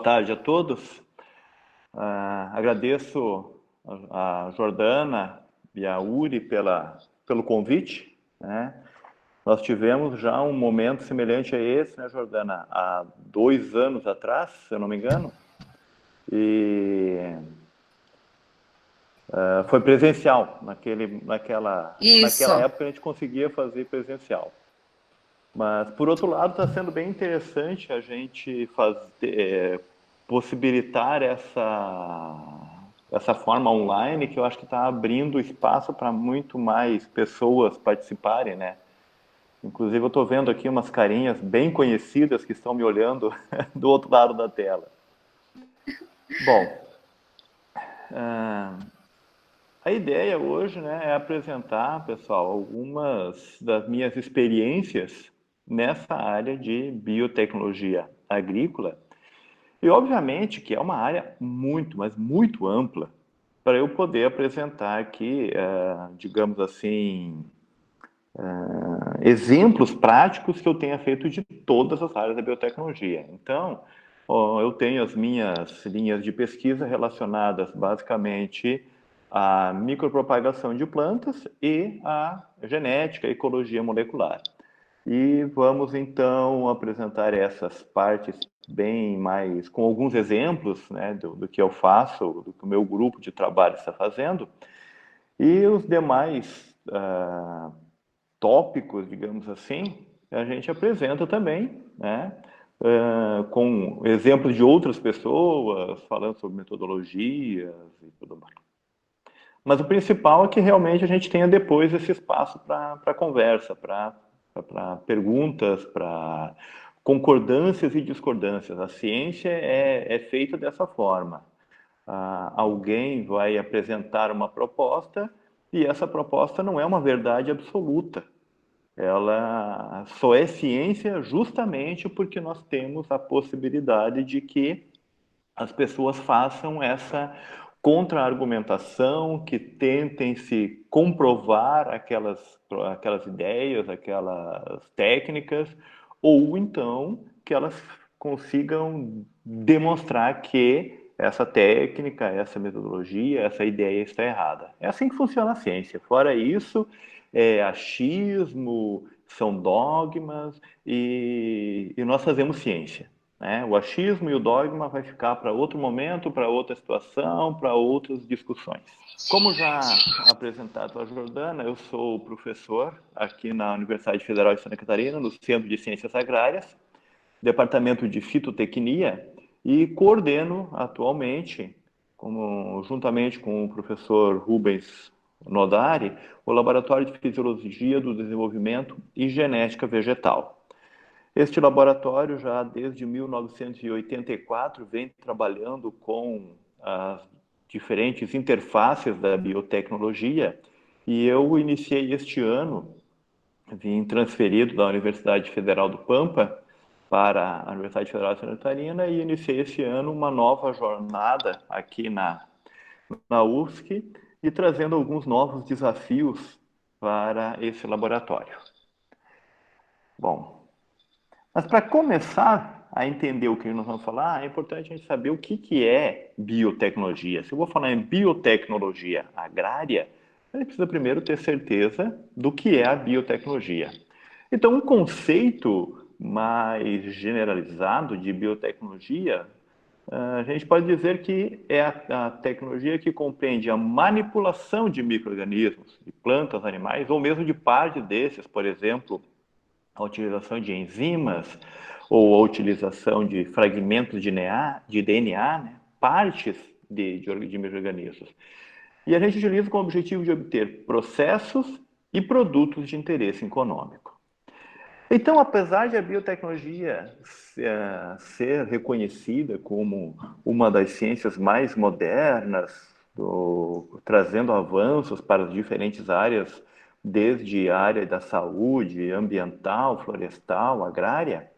tarde a todos. Agradeço a Jordana e a Uri pelo convite, né? Nós tivemos já um momento semelhante a esse, né, Jordana, há 2 anos atrás, se eu não me engano, e foi presencial. Naquela Isso. época a gente conseguia fazer presencial. Mas, por outro lado, está sendo bem interessante a gente possibilitar essa forma online, que eu acho que está abrindo espaço para muito mais pessoas participarem, né? Inclusive, eu estou vendo aqui umas carinhas bem conhecidas que estão me olhando do outro lado da tela. Bom, a ideia hoje, né, é apresentar, pessoal, algumas das minhas experiências nessa área de biotecnologia agrícola. E, obviamente, que é uma área muito, mas muito ampla para eu poder apresentar aqui, digamos assim, exemplos práticos que eu tenha feito de todas as áreas da biotecnologia. Então, eu tenho as minhas linhas de pesquisa relacionadas basicamente à micropropagação de plantas e à genética e ecologia molecular. E vamos então apresentar essas partes bem mais com alguns exemplos, né, do que eu faço, do que o meu grupo de trabalho está fazendo, e os demais tópicos, digamos assim, a gente apresenta também, né, com exemplos de outras pessoas, falando sobre metodologias e tudo mais. Mas o principal é que realmente a gente tenha depois esse espaço para conversa, para perguntas, para concordâncias e discordâncias. A ciência é feita dessa forma. Alguém vai apresentar uma proposta e essa proposta não é uma verdade absoluta. Ela só é ciência justamente porque nós temos a possibilidade de que as pessoas façam essa contra-argumentação, que tentem se comprovar aquelas ideias, aquelas técnicas, ou então que elas consigam demonstrar que essa técnica, essa metodologia, essa ideia está errada. É assim que funciona a ciência. Fora isso, é achismo, são dogmas e nós fazemos ciência. Né? O achismo e o dogma vai ficar para outro momento, para outra situação, para outras discussões. Como já apresentado pela Jordana, eu sou professor aqui na Universidade Federal de Santa Catarina, no Centro de Ciências Agrárias, Departamento de Fitotecnia, e coordeno atualmente, juntamente com o professor Rubens Nodari, o Laboratório de Fisiologia do Desenvolvimento e Genética Vegetal. Este laboratório, já desde 1984, vem trabalhando com as diferentes interfaces da biotecnologia e eu iniciei este ano, vim transferido da Universidade Federal do Pampa para a Universidade Federal de Santa Catarina e iniciei este ano uma nova jornada aqui na UFSC e trazendo alguns novos desafios para esse laboratório. Bom, mas para começar a entender o que nós vamos falar, é importante a gente saber o que é biotecnologia. Se eu vou falar em biotecnologia agrária, a gente precisa primeiro ter certeza do que é a biotecnologia. Então, um conceito mais generalizado de biotecnologia, a gente pode dizer que é a tecnologia que compreende a manipulação de micro-organismos, de plantas, animais, ou mesmo de parte desses, por exemplo, a utilização de enzimas ou a utilização de fragmentos de DNA, né? Partes de micro-organismos. E a gente utiliza com o objetivo de obter processos e produtos de interesse econômico. Então, apesar de a biotecnologia ser reconhecida como uma das ciências mais modernas, trazendo avanços para as diferentes áreas, desde a área da saúde, ambiental, florestal, agrária,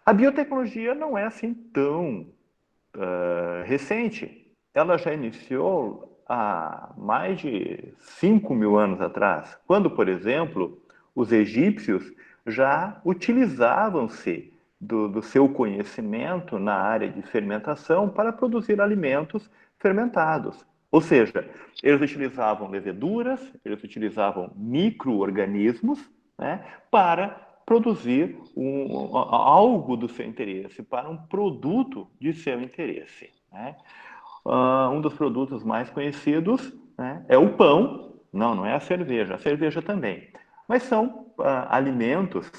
a biotecnologia não é assim tão recente. Ela já iniciou há mais de 5.000 anos atrás, quando, por exemplo, os egípcios já utilizavam-se do seu conhecimento na área de fermentação para produzir alimentos fermentados. Ou seja, eles utilizavam leveduras, eles utilizavam micro-organismos, né, para produzir algo do seu interesse, para um produto de seu interesse. Né? Um dos produtos mais conhecidos, né, é o pão. Não, não é a cerveja também. Mas são alimentos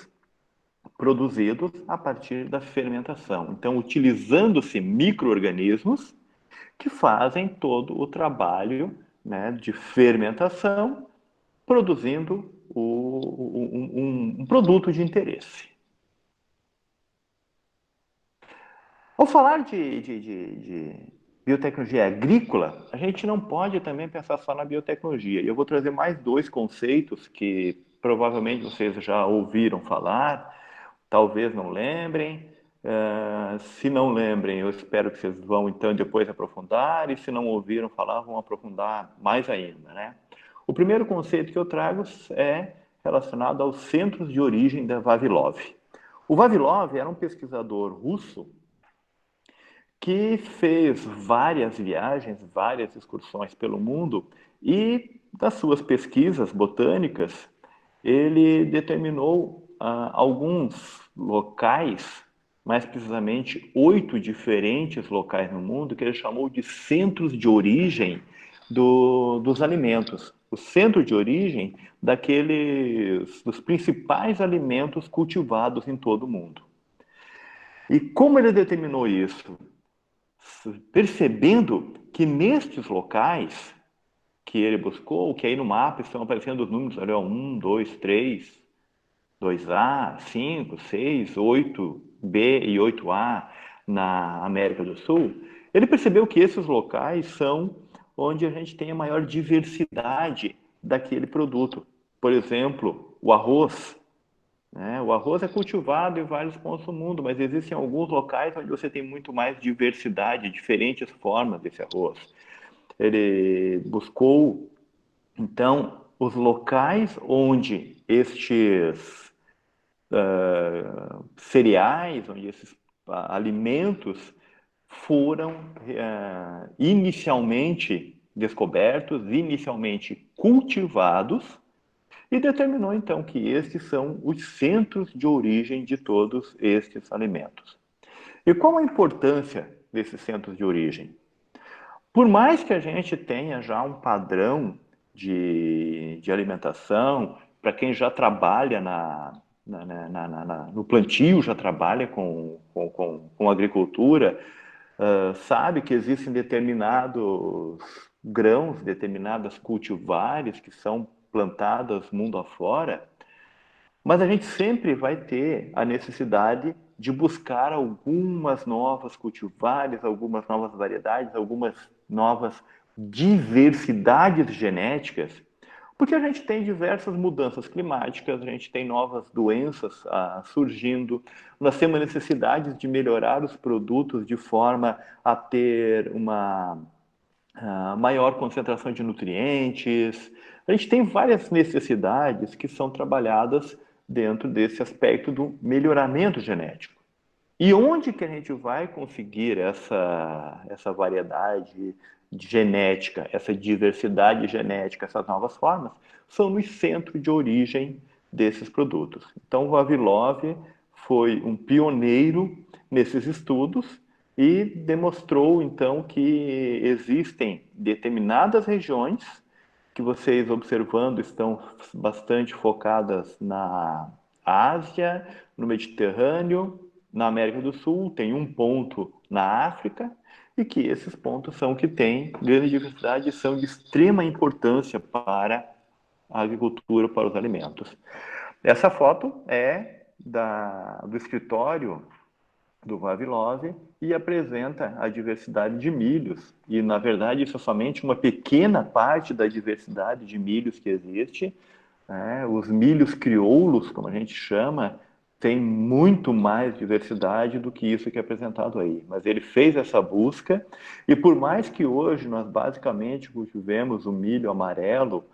produzidos a partir da fermentação. Então, utilizando-se micro-organismos que fazem todo o trabalho, né, de fermentação, produzindo um produto de interesse. Ao falar de biotecnologia agrícola, a gente não pode também pensar só na biotecnologia. E eu vou trazer mais dois conceitos que provavelmente vocês já ouviram falar, talvez não lembrem. Se não lembrem, eu espero que vocês vão então depois aprofundar, e se não ouviram falar, vão aprofundar mais ainda, né? O primeiro conceito que eu trago é relacionado aos centros de origem da Vavilov. O Vavilov era um pesquisador russo que fez várias viagens, várias excursões pelo mundo, e das suas pesquisas botânicas, ele determinou alguns locais, mais precisamente 8 diferentes locais no mundo, que ele chamou de centros de origem dos alimentos. O centro de origem dos principais alimentos cultivados em todo o mundo. E como ele determinou isso? Percebendo que nestes locais que ele buscou, que aí no mapa estão aparecendo os números, olha, 1, 2, 3, 2A, 5, 6, 8B e 8A na América do Sul, ele percebeu que esses locais são onde a gente tem a maior diversidade daquele produto. Por exemplo, o arroz. Né? O arroz é cultivado em vários pontos do mundo, mas existem alguns locais onde você tem muito mais diversidade, diferentes formas desse arroz. Ele buscou, então, os locais onde estes cereais, onde esses alimentos foram inicialmente descobertos, inicialmente cultivados, e determinou então que estes são os centros de origem de todos estes alimentos. E qual a importância desses centros de origem? Por mais que a gente tenha já um padrão de alimentação, para quem já trabalha no plantio, já trabalha com agricultura, sabe que existem determinados grãos, determinadas cultivares que são plantadas mundo afora, mas a gente sempre vai ter a necessidade de buscar algumas novas cultivares, algumas novas variedades, algumas novas diversidades genéticas, porque a gente tem diversas mudanças climáticas, a gente tem novas doenças surgindo, nós temos a necessidade de melhorar os produtos de forma a ter uma maior concentração de nutrientes. A gente tem várias necessidades que são trabalhadas dentro desse aspecto do melhoramento genético. E onde que a gente vai conseguir essa variedade genética, essa diversidade genética, essas novas formas? São nos centros de origem desses produtos. Então, o Vavilov foi um pioneiro nesses estudos e demonstrou, então, que existem determinadas regiões que vocês observando estão bastante focadas na Ásia, no Mediterrâneo, na América do Sul, tem um ponto na África, e que esses pontos são que têm grande diversidade e são de extrema importância para a agricultura, para os alimentos. Essa foto é do escritório do Vavilov e apresenta a diversidade de milhos. E, na verdade, isso é somente uma pequena parte da diversidade de milhos que existe. Né? Os milhos crioulos, como a gente chama, tem muito mais diversidade do que isso que é apresentado aí. Mas ele fez essa busca e por mais que hoje nós basicamente cultivemos o milho amarelo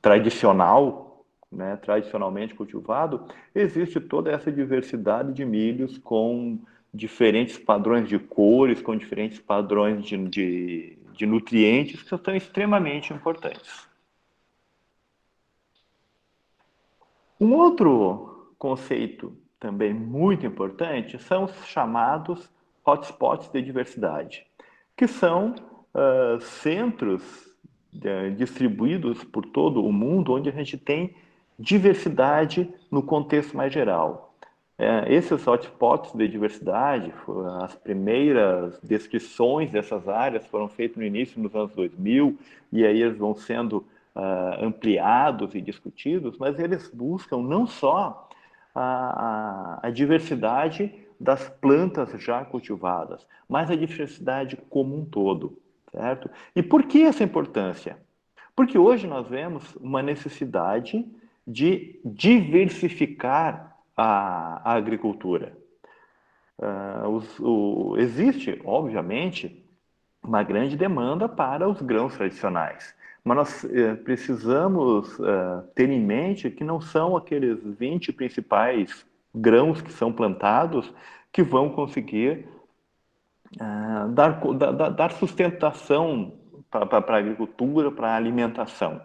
tradicional, né, tradicionalmente cultivado, existe toda essa diversidade de milhos com diferentes padrões de cores, com diferentes padrões de nutrientes que são extremamente importantes. Um outro conceito também muito importante são os chamados hotspots de diversidade, que são centros distribuídos por todo o mundo onde a gente tem diversidade no contexto mais geral. Esses hotspots de diversidade, as primeiras descrições dessas áreas foram feitas no início dos anos 2000, e aí eles vão sendo ampliados e discutidos, mas eles buscam não só a diversidade das plantas já cultivadas, mas a diversidade como um todo, certo? E por que essa importância? Porque hoje nós vemos uma necessidade de diversificar a agricultura. Existe, obviamente, uma grande demanda para os grãos tradicionais, mas nós precisamos ter em mente que não são aqueles 20 principais grãos que são plantados que vão conseguir dar sustentação para a agricultura, para a alimentação.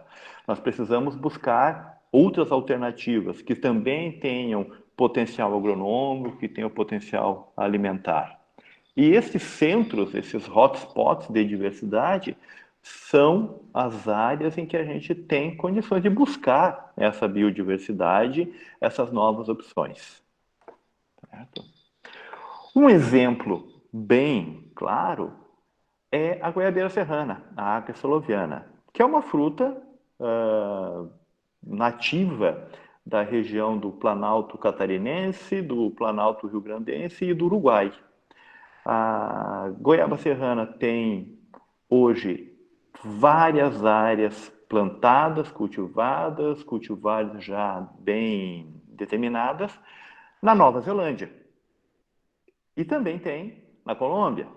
Nós precisamos buscar outras alternativas que também tenham potencial agronômico, que tenham potencial alimentar. E esses centros, esses hotspots de diversidade, são as áreas em que a gente tem condições de buscar essa biodiversidade, essas novas opções. Certo? Um exemplo bem claro é a goiabeira serrana, a Aca soloviana, que é uma fruta nativa da região do Planalto Catarinense, do Planalto Rio-Grandense e do Uruguai. A goiaba serrana tem hoje várias áreas plantadas, cultivadas já bem determinadas na Nova Zelândia. E também tem na Colômbia.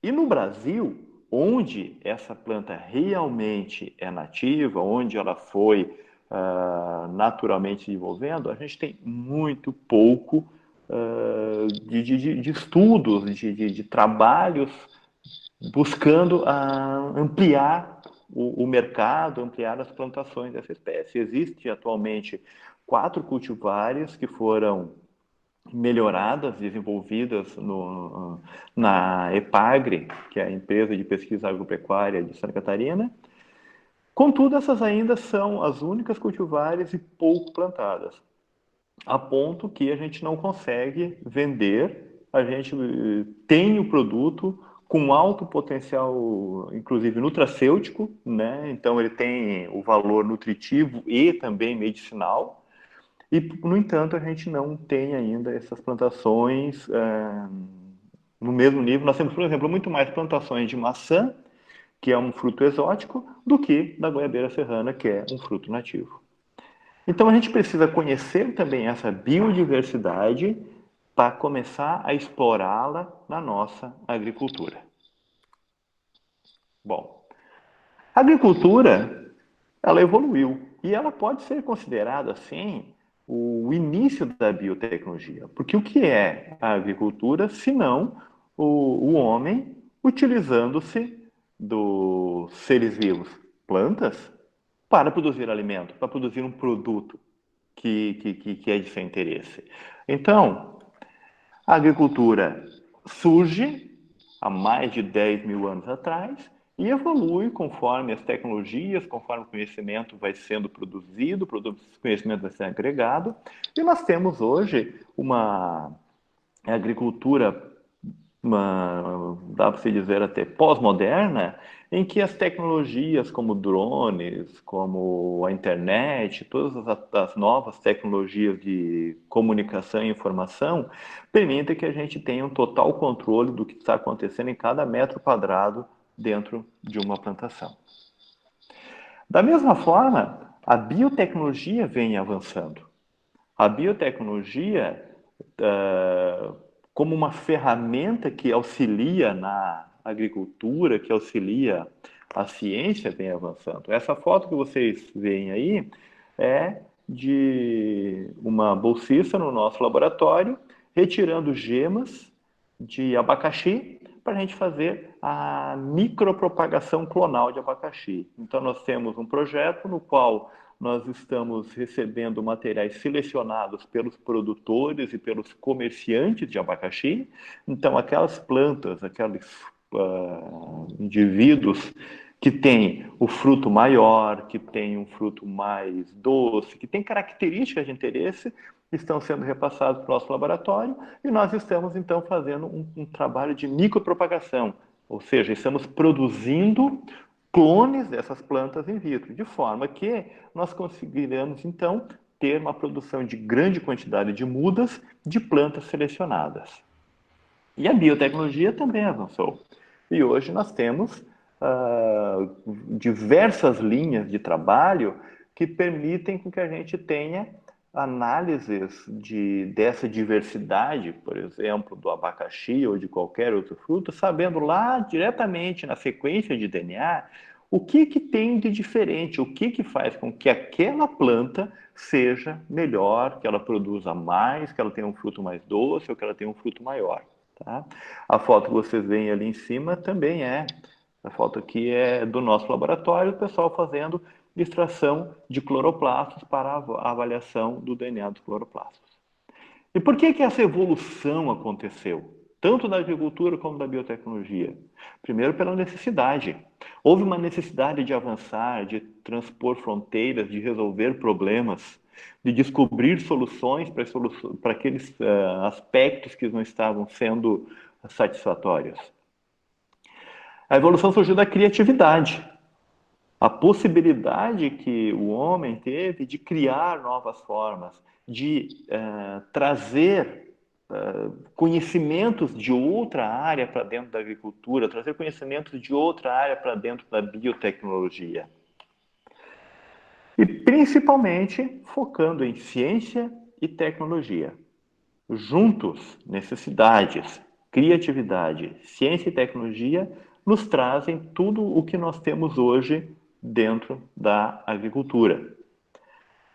E no Brasil, onde essa planta realmente é nativa, onde ela foi naturalmente se desenvolvendo, a gente tem muito pouco de estudos, de trabalhos buscando ampliar o mercado, ampliar as plantações dessa espécie. Existe atualmente 4 cultivares que foram melhoradas, desenvolvidas na EPAGRE, que é a empresa de pesquisa agropecuária de Santa Catarina. Contudo, essas ainda são as únicas cultivares e pouco plantadas, a ponto que a gente não consegue vender, a gente tem o produto com alto potencial, inclusive nutracêutico, né? Então ele tem o valor nutritivo e também medicinal, e, no entanto, a gente não tem ainda essas plantações no mesmo nível. Nós temos, por exemplo, muito mais plantações de maçã, que é um fruto exótico, do que da goiabeira serrana, que é um fruto nativo. Então, a gente precisa conhecer também essa biodiversidade para começar a explorá-la na nossa agricultura. Bom, a agricultura, ela evoluiu e ela pode ser considerada, assim, o início da biotecnologia. Porque o que é a agricultura, se não o homem utilizando-se dos seres vivos, plantas, para produzir alimento, para produzir um produto que é de seu interesse. Então, a agricultura surge há mais de 10 mil anos atrás e evolui conforme as tecnologias, conforme o conhecimento vai sendo produzido, o conhecimento vai sendo agregado, e nós temos hoje uma agricultura, dá para se dizer até pós-moderna, em que as tecnologias como drones, como a internet, todas as novas tecnologias de comunicação e informação permitem que a gente tenha um total controle do que está acontecendo em cada metro quadrado dentro de uma plantação. Da mesma forma, a biotecnologia vem avançando. A biotecnologia, como uma ferramenta que auxilia na agricultura, que auxilia a ciência, vem avançando. Essa foto que vocês veem aí é de uma bolsista no nosso laboratório, retirando gemas de abacaxi para a gente fazer a micropropagação clonal de abacaxi. Então, nós temos um projeto no qual nós estamos recebendo materiais selecionados pelos produtores e pelos comerciantes de abacaxi. Então, aquelas plantas, aqueles indivíduos que têm o fruto maior, que têm um fruto mais doce, que têm características de interesse, estão sendo repassados para o nosso laboratório e nós estamos, então, fazendo um trabalho de micropropagação, ou seja, estamos produzindo clones dessas plantas in vitro, de forma que nós conseguiremos, então, ter uma produção de grande quantidade de mudas de plantas selecionadas. E a biotecnologia também avançou. E hoje nós temos diversas linhas de trabalho que permitem que a gente tenha análises dessa diversidade, por exemplo, do abacaxi ou de qualquer outro fruto, sabendo lá diretamente na sequência de DNA o que tem de diferente, o que faz com que aquela planta seja melhor, que ela produza mais, que ela tenha um fruto mais doce ou que ela tenha um fruto maior. Tá? A foto que vocês veem ali em cima também a foto aqui é do nosso laboratório, o pessoal fazendo extração de cloroplastos para a avaliação do DNA dos cloroplastos. E por que essa evolução aconteceu? Tanto na agricultura como na biotecnologia. Primeiro, pela necessidade. Houve uma necessidade de avançar, de transpor fronteiras, de resolver problemas, de descobrir soluções para aqueles aspectos que não estavam sendo satisfatórios. A evolução surgiu da criatividade. A possibilidade que o homem teve de criar novas formas, de trazer conhecimentos de outra área para dentro da agricultura, trazer conhecimentos de outra área para dentro da biotecnologia. E principalmente focando em ciência e tecnologia. Juntos, necessidades, criatividade, ciência e tecnologia nos trazem tudo o que nós temos hoje dentro da agricultura.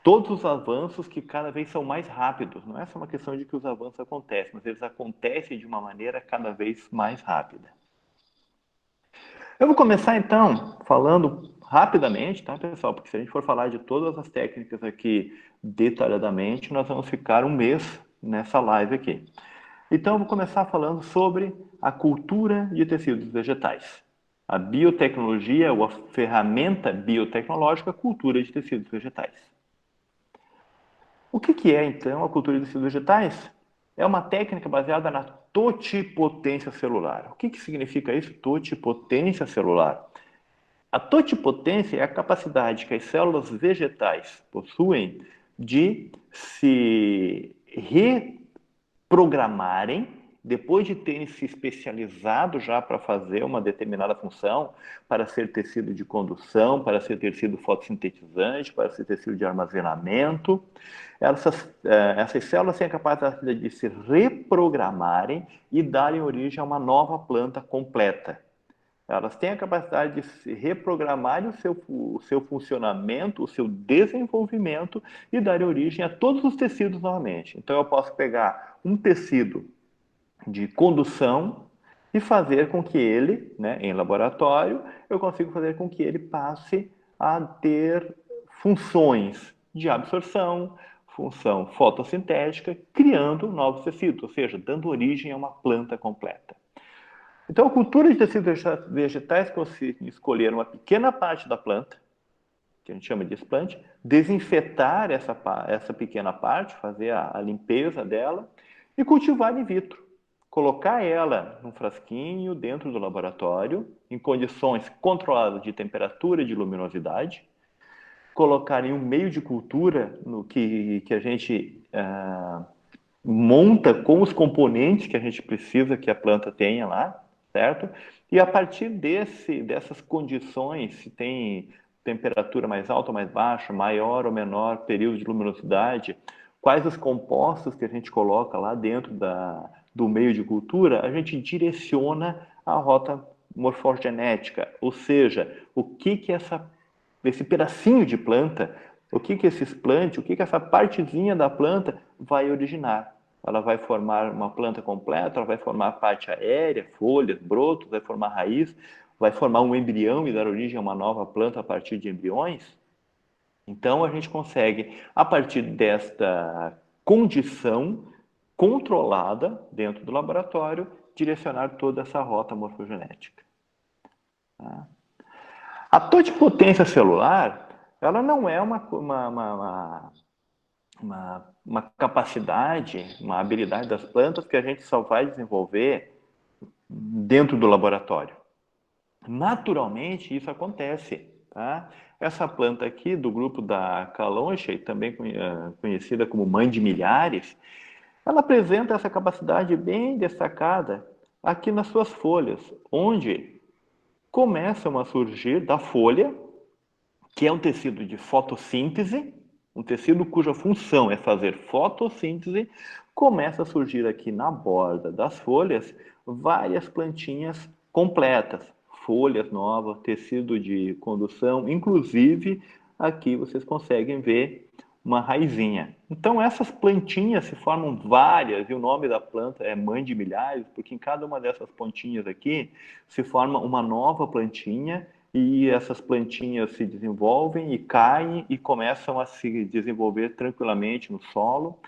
Todos os avanços que cada vez são mais rápidos. Não é só uma questão de que os avanços acontecem, mas eles acontecem de uma maneira cada vez mais rápida. Eu vou começar então falando rapidamente, tá, pessoal? Porque se a gente for falar de todas as técnicas aqui detalhadamente, nós vamos ficar um mês nessa live aqui. Então, eu vou começar falando sobre a cultura de tecidos vegetais. A biotecnologia, ou a ferramenta biotecnológica, cultura de tecidos vegetais. O que é, então, a cultura de tecidos vegetais? É uma técnica baseada na totipotência celular. O que significa isso? Totipotência celular. A totipotência é a capacidade que as células vegetais possuem de se reprogramarem depois de terem se especializado já para fazer uma determinada função, para ser tecido de condução, para ser tecido fotossintetizante, para ser tecido de armazenamento. Essas células têm a capacidade de se reprogramarem e darem origem a uma nova planta completa. Elas têm a capacidade de se reprogramar o seu funcionamento, o seu desenvolvimento e dar origem a todos os tecidos novamente. Então, eu posso pegar um tecido de condução e fazer com que ele, em laboratório, eu consigo fazer com que ele passe a ter funções de absorção, função fotossintética, criando novos tecidos, ou seja, dando origem a uma planta completa. Então, a cultura de tecidos vegetais consiste em escolher uma pequena parte da planta, que a gente chama de explante, desinfetar essa pequena parte, fazer a limpeza dela e cultivar in vitro. Colocar ela num frasquinho dentro do laboratório, em condições controladas de temperatura e de luminosidade, colocar em um meio de cultura no que a gente monta com os componentes que a gente precisa que a planta tenha lá, certo? E a partir dessas condições, se tem temperatura mais alta ou mais baixa, maior ou menor período de luminosidade, quais os compostos que a gente coloca lá dentro do meio de cultura, a gente direciona a rota morfogenética, ou seja, o que esse pedacinho de planta O que que esses plantes, o que que essa partezinha da planta vai originar? Ela vai formar uma planta completa, ela vai formar a parte aérea, folhas, brotos, vai formar raiz, vai formar um embrião e dar origem a uma nova planta a partir de embriões? Então a gente consegue, a partir desta condição controlada dentro do laboratório, direcionar toda essa rota morfogenética. Tá? A totipotência celular, ela não é uma capacidade, uma habilidade das plantas que a gente só vai desenvolver dentro do laboratório. Naturalmente, isso acontece. Tá? Essa planta aqui, do grupo da Calonche, também conhecida como mãe de milhares, ela apresenta essa capacidade bem destacada aqui nas suas folhas, onde começam a surgir da folha, que é um tecido de fotossíntese, um tecido cuja função é fazer fotossíntese, começa a surgir aqui na borda das folhas várias plantinhas completas, folhas novas, tecido de condução, inclusive aqui vocês conseguem ver uma raizinha. Então essas plantinhas se formam várias, e o nome da planta é mãe de milhares, porque em cada uma dessas pontinhas aqui se forma uma nova plantinha, e essas plantinhas se desenvolvem e caem e começam a se desenvolver tranquilamente no solo,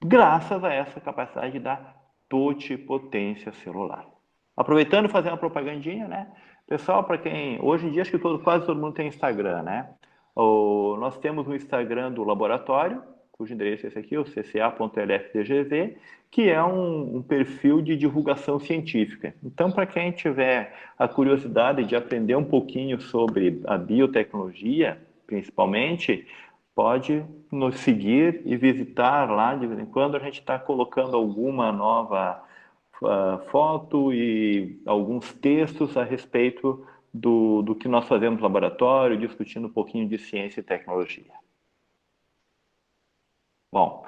graças a essa capacidade da totipotência celular. Aproveitando e fazer uma propagandinha, né? Pessoal, para quem hoje em dia acho que quase todo mundo tem Instagram, né? Nós temos o Instagram do laboratório, cujo endereço é esse aqui, o cca.lftgv, que é um perfil de divulgação científica. Então, para quem tiver a curiosidade de aprender um pouquinho sobre a biotecnologia, principalmente, pode nos seguir e visitar lá de vez em quando. A gente está colocando alguma nova foto e alguns textos a respeito do que nós fazemos no laboratório, discutindo um pouquinho de ciência e tecnologia. Bom,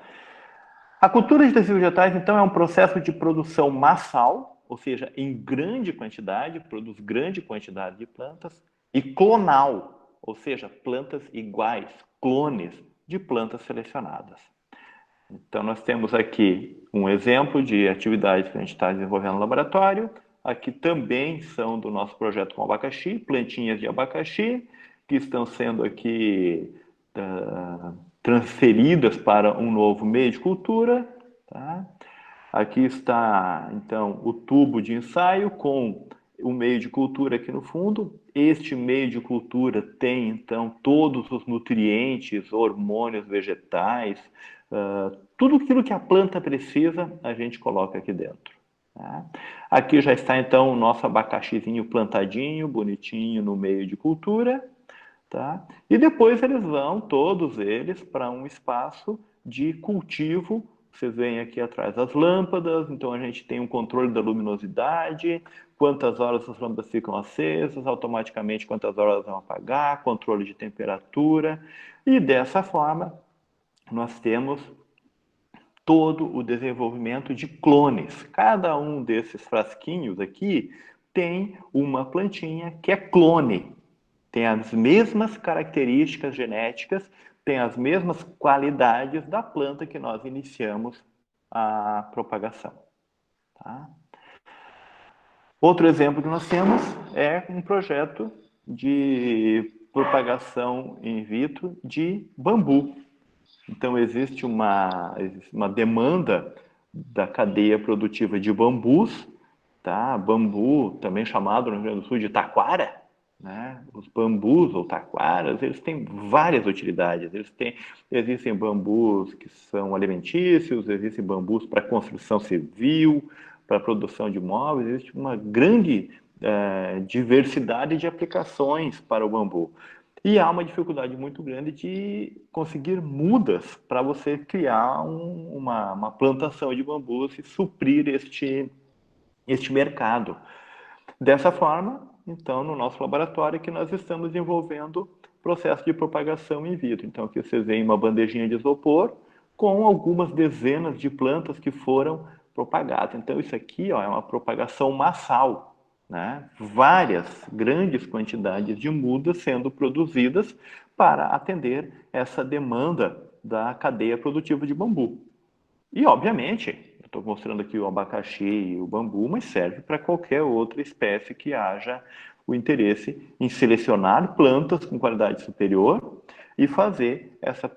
a cultura de tecidos vegetais, então, é um processo de produção massal, ou seja, em grande quantidade, produz grande quantidade de plantas, e clonal, ou seja, plantas iguais, clones de plantas selecionadas. Então, nós temos aqui um exemplo de atividades que a gente está desenvolvendo no laboratório. Aqui também são do nosso projeto com abacaxi, plantinhas de abacaxi, que estão sendo aqui transferidas para um novo meio de cultura. Tá? Aqui está, então, o tubo de ensaio com o meio de cultura aqui no fundo. Este meio de cultura tem, então, todos os nutrientes, hormônios vegetais, tudo aquilo que a planta precisa, a gente coloca aqui dentro. Tá? Aqui já está, então, o nosso abacaxizinho plantadinho, bonitinho, no meio de cultura. Tá? E depois eles vão, todos eles, para um espaço de cultivo. Vocês veem aqui atrás as lâmpadas, então a gente tem um controle da luminosidade, quantas horas as lâmpadas ficam acesas, automaticamente quantas horas vão apagar, controle de temperatura, e dessa forma nós temos todo o desenvolvimento de clones. Cada um desses frasquinhos aqui tem uma plantinha que é clone, tem as mesmas características genéticas, tem as mesmas qualidades da planta que nós iniciamos a propagação. Tá? Outro exemplo que nós temos é um projeto de propagação in vitro de bambu. Então, existe uma demanda da cadeia produtiva de bambus, tá? Bambu, também chamado no Rio Grande do Sul de taquara, né? Os bambus ou taquaras, eles têm várias utilidades. Existem bambus que são alimentícios, existem bambus para construção civil, para produção de móveis, existe uma grande diversidade de aplicações para o bambu. E há uma dificuldade muito grande de conseguir mudas para você criar uma plantação de bambus e suprir este mercado. Dessa forma, então, no nosso laboratório que nós estamos desenvolvendo processo de propagação in vitro. Então, aqui vocês veem uma bandejinha de isopor com algumas dezenas de plantas que foram propagadas. Então, isso aqui ó, é uma propagação massal, né? Várias grandes quantidades de mudas sendo produzidas para atender essa demanda da cadeia produtiva de bambu. E, obviamente, eu estou mostrando aqui o abacaxi e o bambu, mas serve para qualquer outra espécie que haja o interesse em selecionar plantas com qualidade superior e fazer essa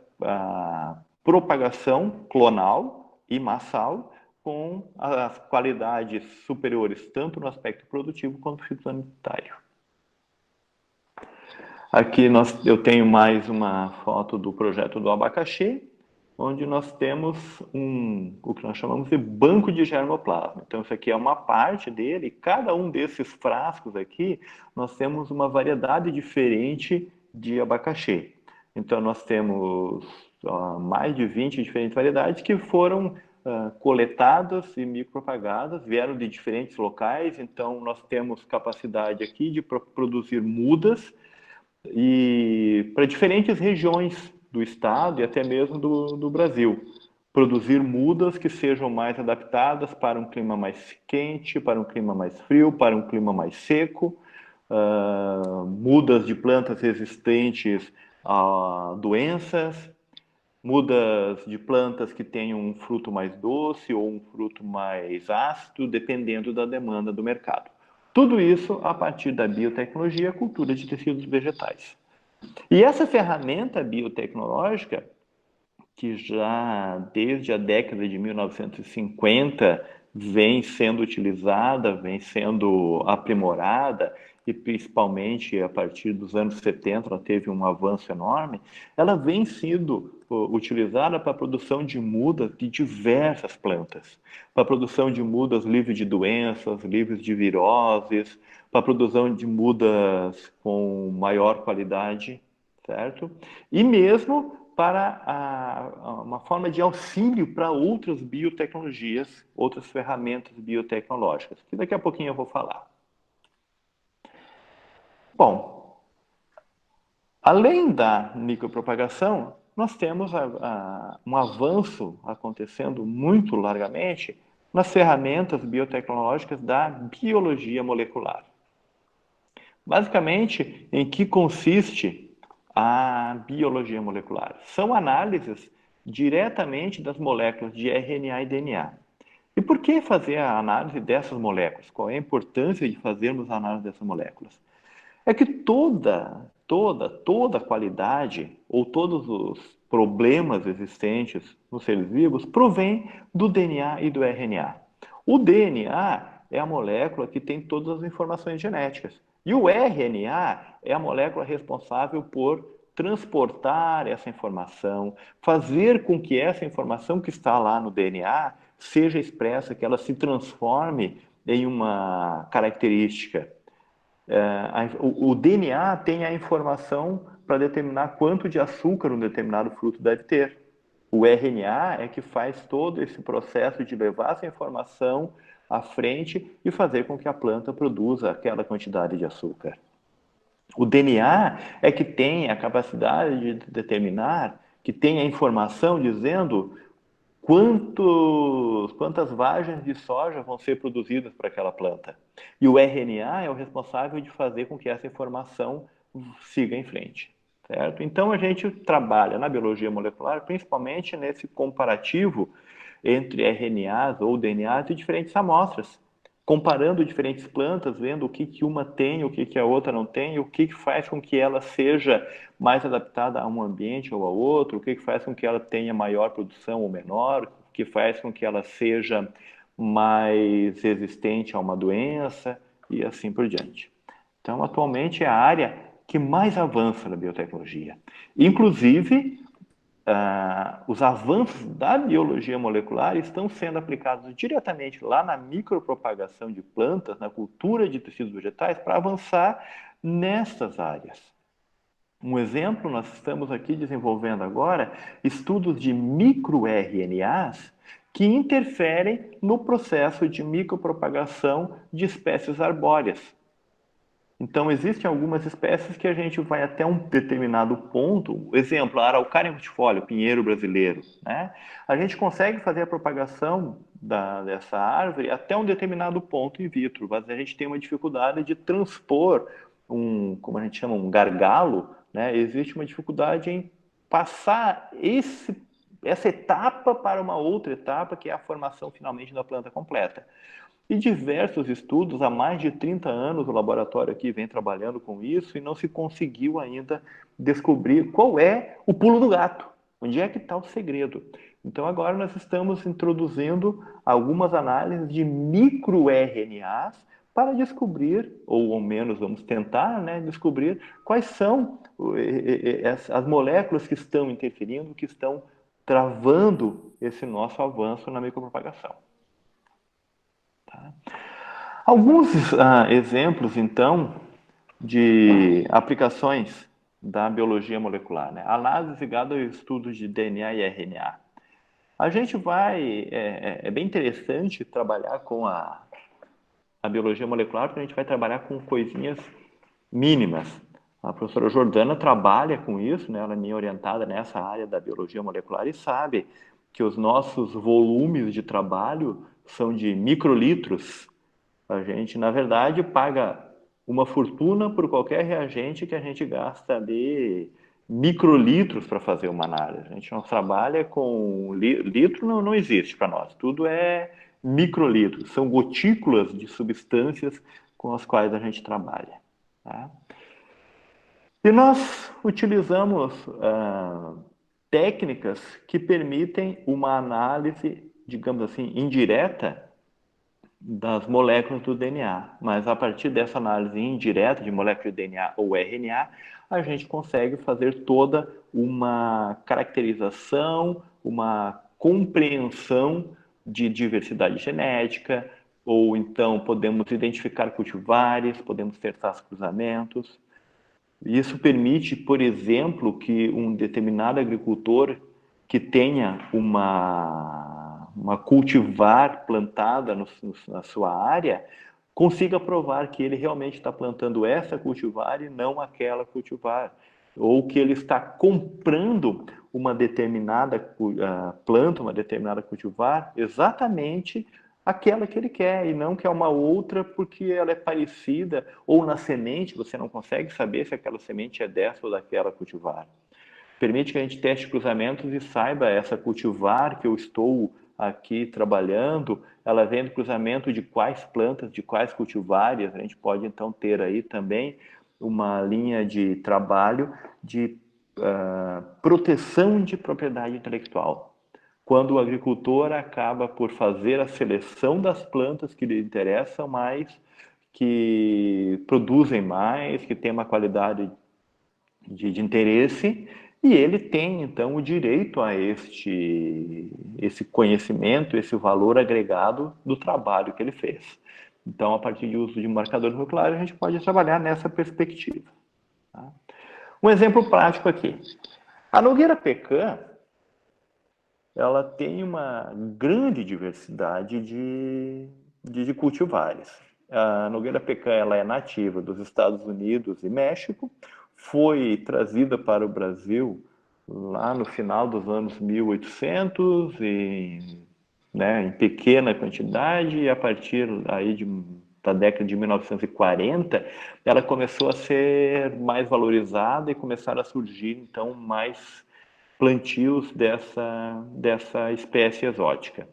propagação clonal e massal com as qualidades superiores, tanto no aspecto produtivo quanto fitossanitário. Aqui eu tenho mais uma foto do projeto do abacaxi, onde nós temos o que nós chamamos de banco de germoplasma. Então, isso aqui é uma parte dele. Cada um desses frascos aqui, nós temos uma variedade diferente de abacaxi. Então, nós temos mais de 20 diferentes variedades que foram coletadas e micropropagadas, vieram de diferentes locais. Então, nós temos capacidade aqui de produzir mudas e para diferentes regiões do estado e até mesmo do Brasil. Produzir mudas que sejam mais adaptadas para um clima mais quente, para um clima mais frio, para um clima mais seco, mudas de plantas resistentes a doenças, mudas de plantas que tenham um fruto mais doce ou um fruto mais ácido, dependendo da demanda do mercado. Tudo isso a partir da biotecnologia, cultura de tecidos vegetais. E essa ferramenta biotecnológica, que já desde a década de 1950 vem sendo utilizada, vem sendo aprimorada, e principalmente a partir dos anos 70 ela teve um avanço enorme, ela vem sendo utilizada para a produção de mudas de diversas plantas, para a produção de mudas livres de doenças, livres de viroses, para a produção de mudas com maior qualidade, certo? E mesmo para uma forma de auxílio para outras biotecnologias, outras ferramentas biotecnológicas, que daqui a pouquinho eu vou falar. Bom, além da micropropagação, nós temos um avanço acontecendo muito largamente nas ferramentas biotecnológicas da biologia molecular. Basicamente, em que consiste a biologia molecular? São análises diretamente das moléculas de RNA e DNA. E por que fazer a análise dessas moléculas? Qual é a importância de fazermos a análise dessas moléculas? É que toda qualidade ou todos os problemas existentes nos seres vivos provém do DNA e do RNA. O DNA é a molécula que tem todas as informações genéticas. E o RNA é a molécula responsável por transportar essa informação, fazer com que essa informação que está lá no DNA seja expressa, que ela se transforme em uma característica. O DNA tem a informação para determinar quanto de açúcar um determinado fruto deve ter. O RNA é que faz todo esse processo de levar essa informação à frente e fazer com que a planta produza aquela quantidade de açúcar. O DNA é que tem a capacidade de determinar, que tem a informação dizendo quantas vagens de soja vão ser produzidas para aquela planta. E o RNA é o responsável de fazer com que essa informação siga em frente. Certo? Então a gente trabalha na biologia molecular principalmente nesse comparativo entre RNAs ou DNAs de diferentes amostras, comparando diferentes plantas, vendo o que uma tem, o que a outra não tem, o que faz com que ela seja mais adaptada a um ambiente ou a outro, o que faz com que ela tenha maior produção ou menor, o que faz com que ela seja mais resistente a uma doença e assim por diante. Então, atualmente é a área que mais avança na biotecnologia. Inclusive, os avanços da biologia molecular estão sendo aplicados diretamente lá na micropropagação de plantas, na cultura de tecidos vegetais, para avançar nessas áreas. Um exemplo, nós estamos aqui desenvolvendo agora estudos de microRNAs que interferem no processo de micropropagação de espécies arbóreas. Então, existem algumas espécies que a gente vai até um determinado ponto, exemplo, a araucária angustifolia, o pinheiro brasileiro, né? A gente consegue fazer a propagação dessa árvore até um determinado ponto in vitro, mas a gente tem uma dificuldade de transpor como a gente chama, um gargalo né? Existe uma dificuldade em passar essa etapa para uma outra etapa, que é a formação finalmente da planta completa. E diversos estudos, há mais de 30 anos o laboratório aqui vem trabalhando com isso e não se conseguiu ainda descobrir qual é o pulo do gato, onde é que está o segredo. Então agora nós estamos introduzindo algumas análises de microRNAs para descobrir, ou ao menos vamos tentar, né, descobrir quais são as moléculas que estão interferindo, que estão travando esse nosso avanço na micropropagação. Tá? Alguns exemplos, então, de aplicações da biologia molecular, né? Análise ligada ao estudo de DNA e RNA. A gente é bem interessante trabalhar com a biologia molecular, porque a gente vai trabalhar com coisinhas mínimas. A professora Jordana trabalha com isso, né? Ela é minha orientada nessa área da biologia molecular e sabe que os nossos volumes de trabalho são de microlitros. A gente, na verdade, paga uma fortuna por qualquer reagente que a gente gasta ali microlitros para fazer uma análise. A gente não trabalha com litro, não existe para nós. Tudo é microlitros, são gotículas de substâncias com as quais a gente trabalha. Tá? E nós utilizamos técnicas que permitem uma análise, digamos assim, indireta das moléculas do DNA, mas a partir dessa análise indireta de moléculas de DNA ou RNA, a gente consegue fazer toda uma caracterização, uma compreensão de diversidade genética, ou então podemos identificar cultivares, podemos testar cruzamentos. Isso permite, por exemplo, que um determinado agricultor que tenha uma cultivar plantada na sua área consiga provar que ele realmente está plantando essa cultivar e não aquela cultivar. Ou que ele está comprando uma determinada planta, uma determinada cultivar, exatamente aquela que ele quer e não que é uma outra porque ela é parecida ou na semente você não consegue saber se aquela semente é dessa ou daquela cultivar. Permite que a gente teste cruzamentos e saiba essa cultivar que eu estou aqui trabalhando, ela vem do cruzamento de quais plantas, de quais cultivares. A gente pode então ter aí também uma linha de trabalho de proteção de propriedade intelectual. Quando o agricultor acaba por fazer a seleção das plantas que lhe interessam mais, que produzem mais, que têm uma qualidade de interesse, e ele tem então o direito a esse conhecimento, esse valor agregado do trabalho que ele fez. Então, a partir do uso de marcadores moleculares, a gente pode trabalhar nessa perspectiva. Tá? Um exemplo prático aqui. A Nogueira Pecan, ela tem uma grande diversidade de cultivares. A Nogueira Pecan ela é nativa dos Estados Unidos e México, foi trazida para o Brasil lá no final dos anos 1800 né, em pequena quantidade, e a partir aí da década de 1940 ela começou a ser mais valorizada e começaram a surgir então mais plantios dessa espécie exótica.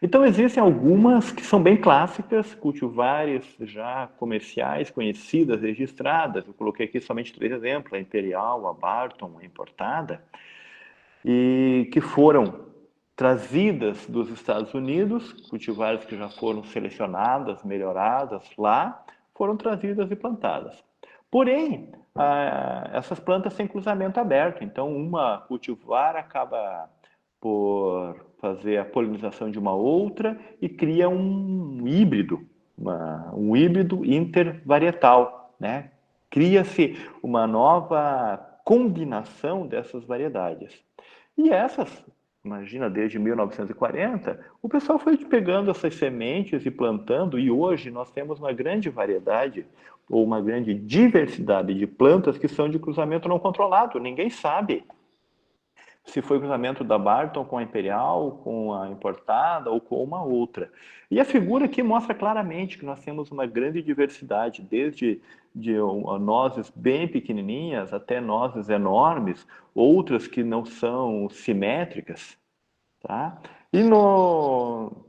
Então existem algumas que são bem clássicas, cultivares já comerciais, conhecidas, registradas. Eu coloquei aqui somente 3 exemplos, a Imperial, a Barton, a importada, e que foram trazidas dos Estados Unidos, cultivares que já foram selecionadas, melhoradas lá, foram trazidas e plantadas. Porém, essas plantas têm cruzamento aberto, então uma cultivar acaba por fazer a polinização de uma outra e cria um híbrido, um híbrido intervarietal, né? Cria-se uma nova combinação dessas variedades. E essas, imagina, desde 1940, o pessoal foi pegando essas sementes e plantando, e hoje nós temos uma grande variedade ou uma grande diversidade de plantas que são de cruzamento não controlado. Ninguém sabe se foi o cruzamento da Barton com a Imperial, com a importada ou com uma outra. E a figura aqui mostra claramente que nós temos uma grande diversidade, desde nozes bem pequenininhas até nozes enormes, outras que não são simétricas, tá? E no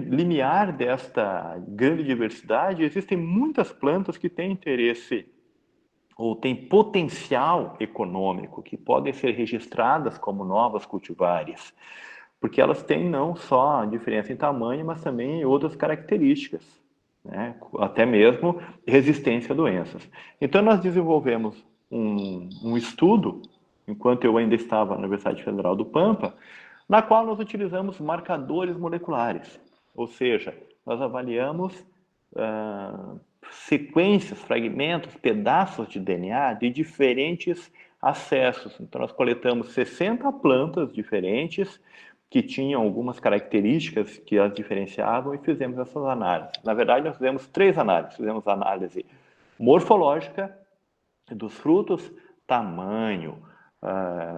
limiar desta grande diversidade, existem muitas plantas que têm interesse ou têm potencial econômico, que podem ser registradas como novas cultivares, porque elas têm não só diferença em tamanho, mas também outras características, né? Até mesmo resistência a doenças. Então, nós desenvolvemos um estudo, enquanto eu ainda estava na Universidade Federal do Pampa, na qual nós utilizamos marcadores moleculares, ou seja, nós avaliamos sequências, fragmentos, pedaços de DNA de diferentes acessos. Então, nós coletamos 60 plantas diferentes que tinham algumas características que as diferenciavam e fizemos essas análises. Na verdade, nós fizemos 3 análises. Fizemos a análise morfológica dos frutos, tamanho,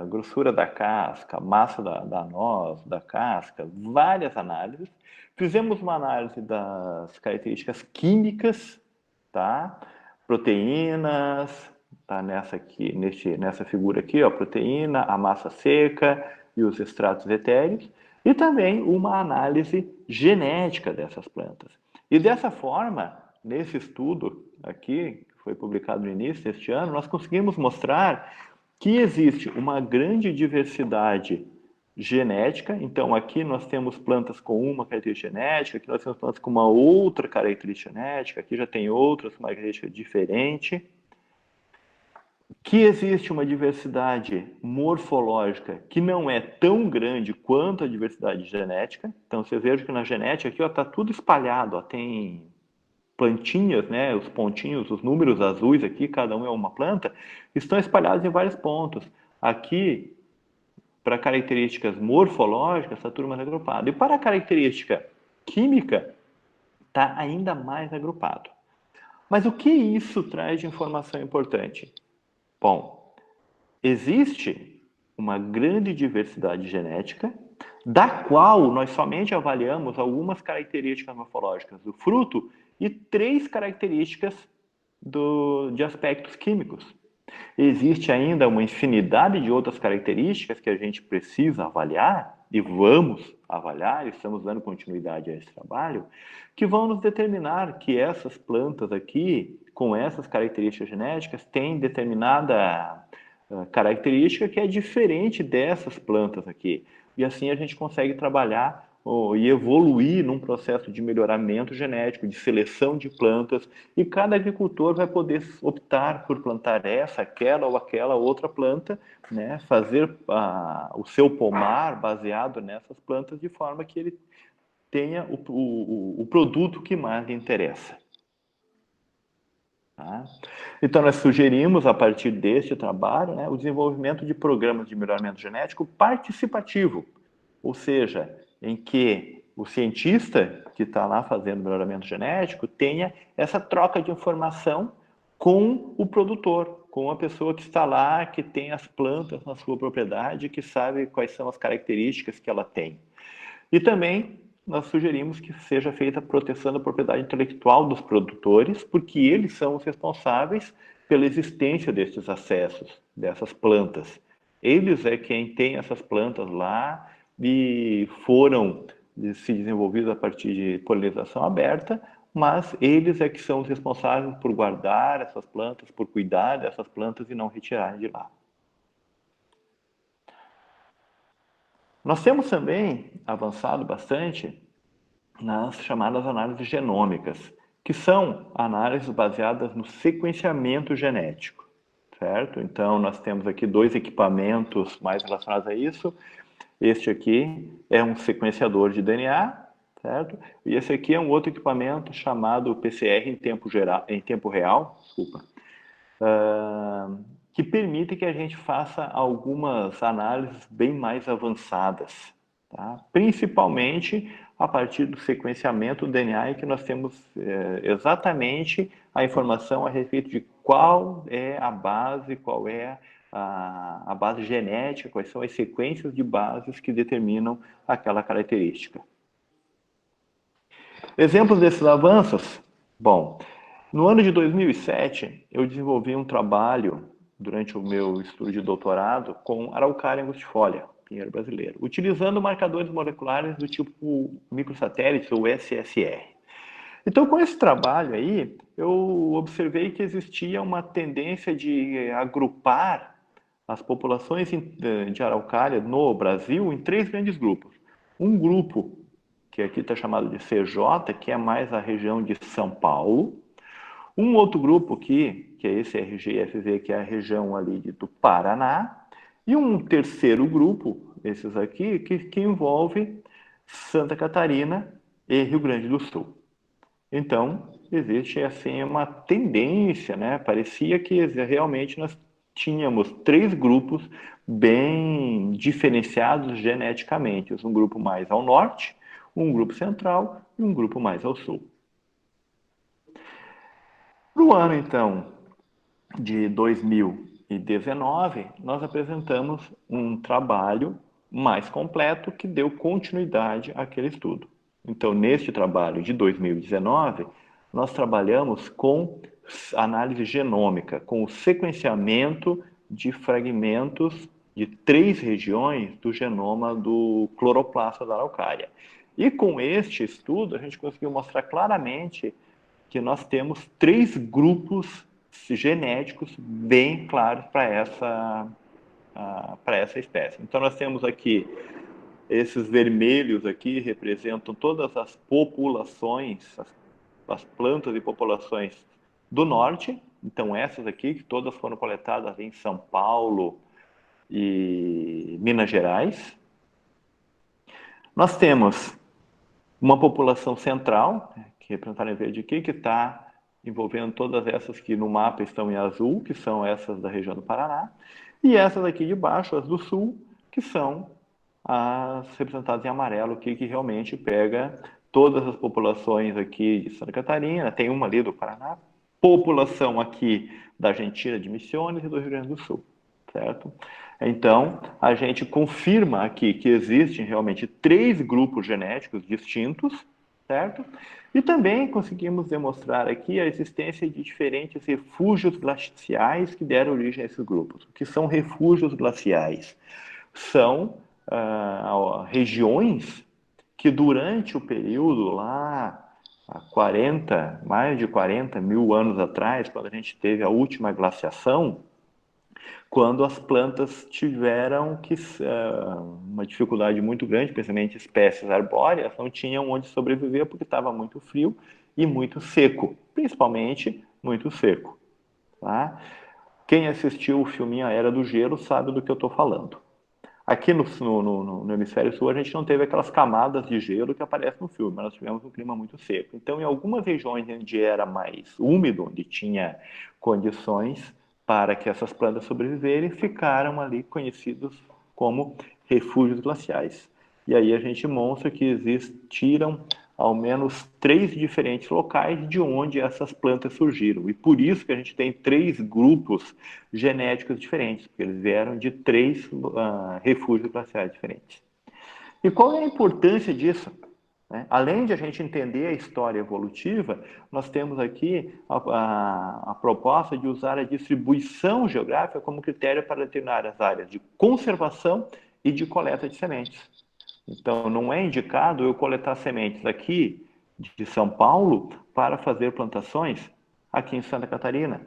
grossura da casca, massa da noz, da casca, várias análises. Fizemos uma análise das características químicas, tá? Proteínas, tá nessa figura aqui, ó, proteína, a massa seca e os extratos etéreos, e também uma análise genética dessas plantas. E dessa forma, nesse estudo aqui, que foi publicado no início deste ano, nós conseguimos mostrar que existe uma grande diversidade genética. Então, aqui nós temos plantas com uma característica genética, aqui nós temos plantas com uma outra característica genética, aqui já tem outras com uma característica diferente. Que existe uma diversidade morfológica que não é tão grande quanto a diversidade genética. Então, você veja que na genética aqui está tudo espalhado, ó, tem plantinhas, né, os pontinhos, os números azuis aqui, cada um é uma planta, estão espalhados em vários pontos. Aqui, para características morfológicas, está tudo mais agrupado. E para a característica química, está ainda mais agrupado. Mas o que isso traz de informação importante? Bom, existe uma grande diversidade genética, da qual nós somente avaliamos algumas características morfológicas do fruto e 3 características de aspectos químicos. Existe ainda uma infinidade de outras características que a gente precisa avaliar, e vamos avaliar, estamos dando continuidade a esse trabalho, que vão nos determinar que essas plantas aqui, com essas características genéticas, têm determinada característica que é diferente dessas plantas aqui. E assim a gente consegue trabalhar e evoluir num processo de melhoramento genético, de seleção de plantas, e cada agricultor vai poder optar por plantar essa, aquela ou aquela outra planta, né? Fazer o seu pomar baseado nessas plantas de forma que ele tenha o produto que mais lhe interessa. Tá? Então, nós sugerimos, a partir deste trabalho, né, o desenvolvimento de programas de melhoramento genético participativo, ou seja, em que o cientista que está lá fazendo melhoramento genético tenha essa troca de informação com o produtor, com a pessoa que está lá, que tem as plantas na sua propriedade, que sabe quais são as características que ela tem. E também nós sugerimos que seja feita a proteção da propriedade intelectual dos produtores, porque eles são os responsáveis pela existência desses acessos, dessas plantas. Eles é quem tem essas plantas lá e foram se desenvolvidas a partir de polinização aberta, mas eles é que são os responsáveis por guardar essas plantas, por cuidar dessas plantas e não retirarem de lá. Nós temos também avançado bastante nas chamadas análises genômicas, que são análises baseadas no sequenciamento genético, certo? Então, nós temos aqui 2 equipamentos mais relacionados a isso. Este aqui é um sequenciador de DNA, certo? E esse aqui é um outro equipamento chamado PCR em tempo real, desculpa, que permite que a gente faça algumas análises bem mais avançadas, tá? Principalmente a partir do sequenciamento do DNA, em que nós temos exatamente a informação a respeito de qual é a base, qual é a base genética, quais são as sequências de bases que determinam aquela característica. Exemplos desses avanços? Bom, no ano de 2007, eu desenvolvi um trabalho, durante o meu estudo de doutorado, com araucária angustifolia, pinheiro brasileiro, utilizando marcadores moleculares do tipo microsatélite ou SSR. Então, com esse trabalho aí, eu observei que existia uma tendência de agrupar as populações de araucária no Brasil em três grandes grupos. Um grupo, que aqui está chamado de CJ, que é mais a região de São Paulo. Um outro grupo aqui, que é esse RGFV, que é a região ali do Paraná. E um terceiro grupo, esses aqui, que envolve Santa Catarina e Rio Grande do Sul. Então, existe assim uma tendência, né? Parecia que realmente nós tínhamos três grupos bem diferenciados geneticamente. Um grupo mais ao norte, um grupo central e um grupo mais ao sul. Para o ano, então, de 2019, nós apresentamos um trabalho mais completo que deu continuidade àquele estudo. Então, neste trabalho de 2019, nós trabalhamos com análise genômica, com o sequenciamento de fragmentos de três regiões do genoma do cloroplasto da araucária. E com este estudo, a gente conseguiu mostrar claramente que nós temos três grupos genéticos bem claros para essa espécie. Então nós temos aqui esses vermelhos aqui representam todas as populações, as plantas e populações do norte. Então essas aqui que todas foram coletadas em São Paulo e Minas Gerais. Nós temos uma população central, que representada em verde aqui, que está envolvendo todas essas que no mapa estão em azul, que são essas da região do Paraná, e essas aqui de baixo, as do sul, que são as representadas em amarelo aqui, que realmente pega todas as populações aqui de Santa Catarina, tem uma ali do Paraná, população aqui da Argentina, de Misiones e do Rio Grande do Sul, certo? Então, a gente confirma aqui que existem realmente três grupos genéticos distintos, certo? E também conseguimos demonstrar aqui a existência de diferentes refúgios glaciais que deram origem a esses grupos. O que são refúgios glaciais? São regiões que durante o período lá, há 40, mais de 40 mil anos atrás, quando a gente teve a última glaciação, quando as plantas tiveram uma dificuldade muito grande, principalmente espécies arbóreas, não tinham onde sobreviver porque estava muito frio e muito seco, principalmente muito seco. Tá? Quem assistiu o filminho A Era do Gelo sabe do que eu estou falando. Aqui no hemisfério sul a gente não teve aquelas camadas de gelo que aparecem no filme, mas nós tivemos um clima muito seco. Então, em algumas regiões onde era mais úmido, onde tinha condições para que essas plantas sobreviverem, ficaram ali conhecidos como refúgios glaciais. E aí a gente mostra que existiram ao menos três diferentes locais de onde essas plantas surgiram. E por isso que a gente tem três grupos genéticos diferentes, porque eles vieram de três refúgios glaciais diferentes. E qual é a importância disso? Além de a gente entender a história evolutiva, nós temos aqui a proposta de usar a distribuição geográfica como critério para determinar as áreas de conservação e de coleta de sementes. Então, não é indicado eu coletar sementes aqui de São Paulo para fazer plantações aqui em Santa Catarina.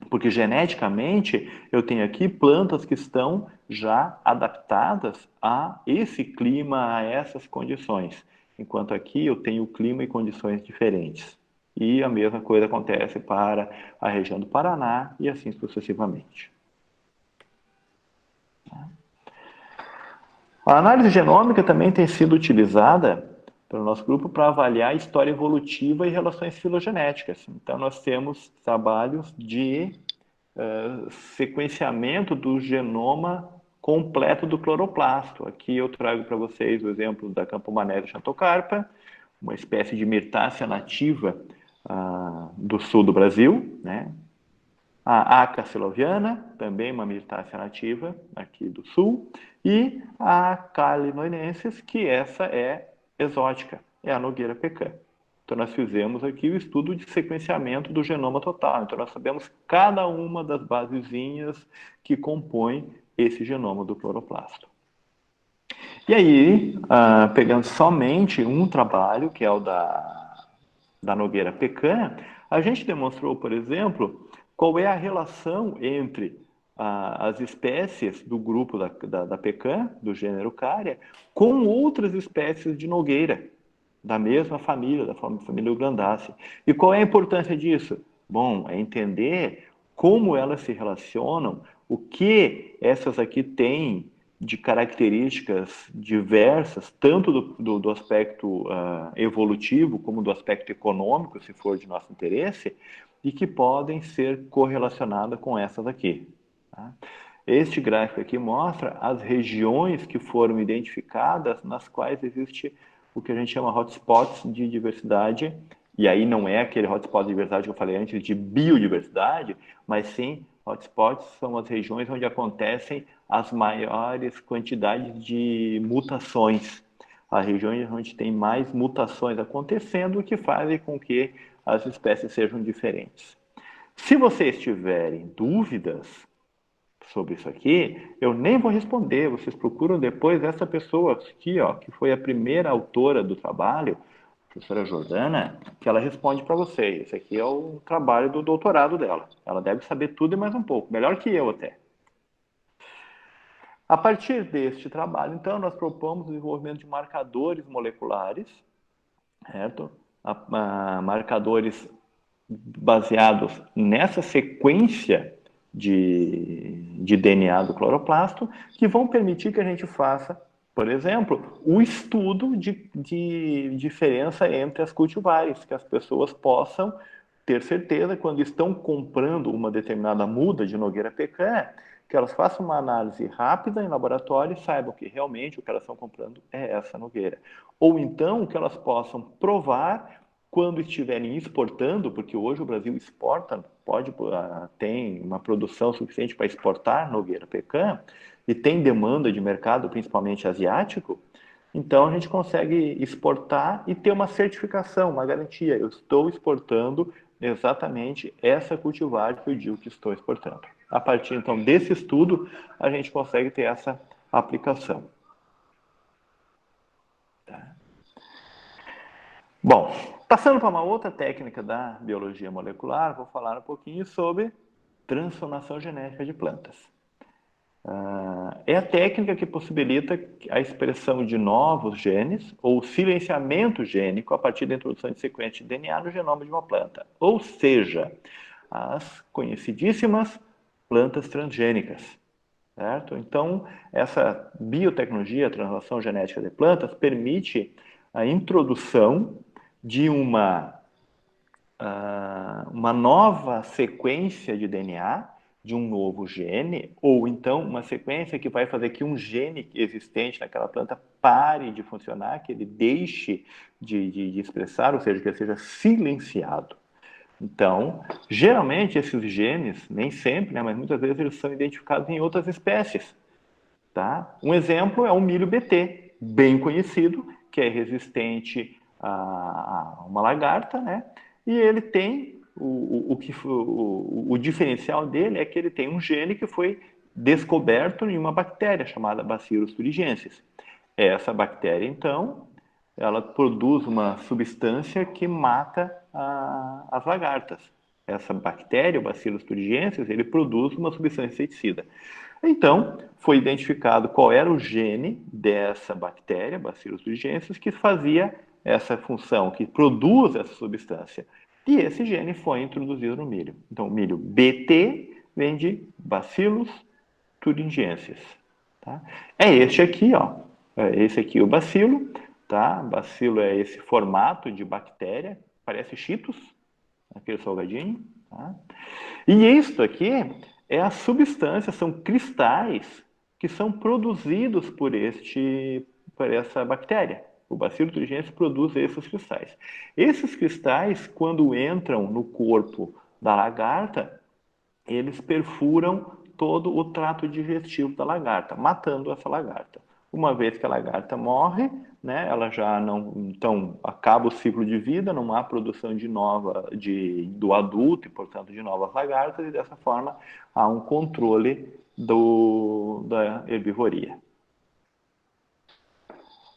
Porque geneticamente eu tenho aqui plantas que estão já adaptadas a esse clima, a essas condições. Enquanto aqui eu tenho clima e condições diferentes. E a mesma coisa acontece para a região do Paraná e assim sucessivamente. A análise genômica também tem sido utilizada pelo nosso grupo para avaliar a história evolutiva e relações filogenéticas. Então, nós temos trabalhos de sequenciamento do genoma completo do cloroplasto. Aqui eu trago para vocês o exemplo da Campomanésia xantocarpa, uma espécie de mirtácea nativa do sul do Brasil, né? a Aca siloviana, também uma mirtácea nativa aqui do sul, e a Callinoinensis, que essa é exótica, é a Nogueira pecan. Então nós fizemos aqui o estudo de sequenciamento do genoma total. Então nós sabemos cada uma das basezinhas que compõem esse genoma do cloroplasto. E aí, pegando somente um trabalho, que é o da Nogueira pecan, a gente demonstrou, por exemplo, qual é a relação entre as espécies do grupo da pecan, do gênero Cária, com outras espécies de nogueira, da mesma família, da família Uglandaceae. E qual é a importância disso? Bom, é entender como elas se relacionam, o que essas aqui têm de características diversas, tanto do aspecto evolutivo como do aspecto econômico, se for de nosso interesse, e que podem ser correlacionadas com essas aqui. Tá? Este gráfico aqui mostra as regiões que foram identificadas nas quais existe o que a gente chama hotspots de diversidade, e aí não é aquele hotspot de diversidade que eu falei antes de biodiversidade, mas sim hotspots são as regiões onde acontecem as maiores quantidades de mutações. As regiões onde tem mais mutações acontecendo, o que fazem com que as espécies sejam diferentes. Se vocês tiverem dúvidas sobre isso aqui, eu nem vou responder. Vocês procuram depois essa pessoa aqui, ó, que foi a primeira autora do trabalho, a professora Jordana, que ela responde para vocês. Esse aqui é o trabalho do doutorado dela. Ela deve saber tudo e mais um pouco, melhor que eu até. A partir deste trabalho, então, nós propomos o desenvolvimento de marcadores moleculares, certo? Marcadores baseados nessa sequência de DNA do cloroplasto, que vão permitir que a gente faça, por exemplo, o estudo de diferença entre as cultivares, que as pessoas possam ter certeza, quando estão comprando uma determinada muda de Nogueira pecan, que elas façam uma análise rápida em laboratório e saibam que realmente o que elas estão comprando é essa Nogueira. Ou então que elas possam provar quando estiverem exportando, porque hoje o Brasil exporta, tem uma produção suficiente para exportar Nogueira pecan, e tem demanda de mercado, principalmente asiático, então a gente consegue exportar e ter uma certificação, uma garantia. Eu estou exportando exatamente essa cultivar que eu digo que estou exportando. A partir então desse estudo, a gente consegue ter essa aplicação. Tá? Bom, passando para uma outra técnica da biologia molecular, vou falar um pouquinho sobre transformação genética de plantas. É a técnica que possibilita a expressão de novos genes ou silenciamento gênico a partir da introdução de sequências de DNA no genoma de uma planta. Ou seja, as conhecidíssimas plantas transgênicas. Certo? Então, essa biotecnologia, a translação genética de plantas, permite a introdução de uma nova sequência de DNA, de um novo gene, ou então uma sequência que vai fazer que um gene existente naquela planta pare de funcionar, que ele deixe de expressar, ou seja, que ele seja silenciado. Então, geralmente esses genes, nem sempre, né, mas muitas vezes eles são identificados em outras espécies. Tá? Um exemplo é o milho BT, bem conhecido, que é resistente a uma lagarta, né? E ele tem o diferencial dele é que ele tem um gene que foi descoberto em uma bactéria chamada Bacillus thuringiensis. Essa bactéria, então, ela produz uma substância que mata as lagartas. Essa bactéria, o Bacillus thuringiensis, ele produz uma substância inseticida. Então, foi identificado qual era o gene dessa bactéria, Bacillus thuringiensis, que fazia essa função, que produz essa substância. E esse gene foi introduzido no milho. Então, o milho BT vem de Bacillus thuringiensis. Tá? É este aqui, ó. É esse aqui o bacilo, tá? Bacilo é esse formato de bactéria, parece Cheetos, aquele salgadinho, tá? E isto aqui é a substância, são cristais que são produzidos por essa bactéria. O Bacillus thuringiensis produz esses cristais. Esses cristais, quando entram no corpo da lagarta, eles perfuram todo o trato digestivo da lagarta, matando essa lagarta. Uma vez que a lagarta morre, né, ela já não, então acaba o ciclo de vida, não há produção do adulto e, portanto, de novas lagartas, e dessa forma há um controle da herbivoria.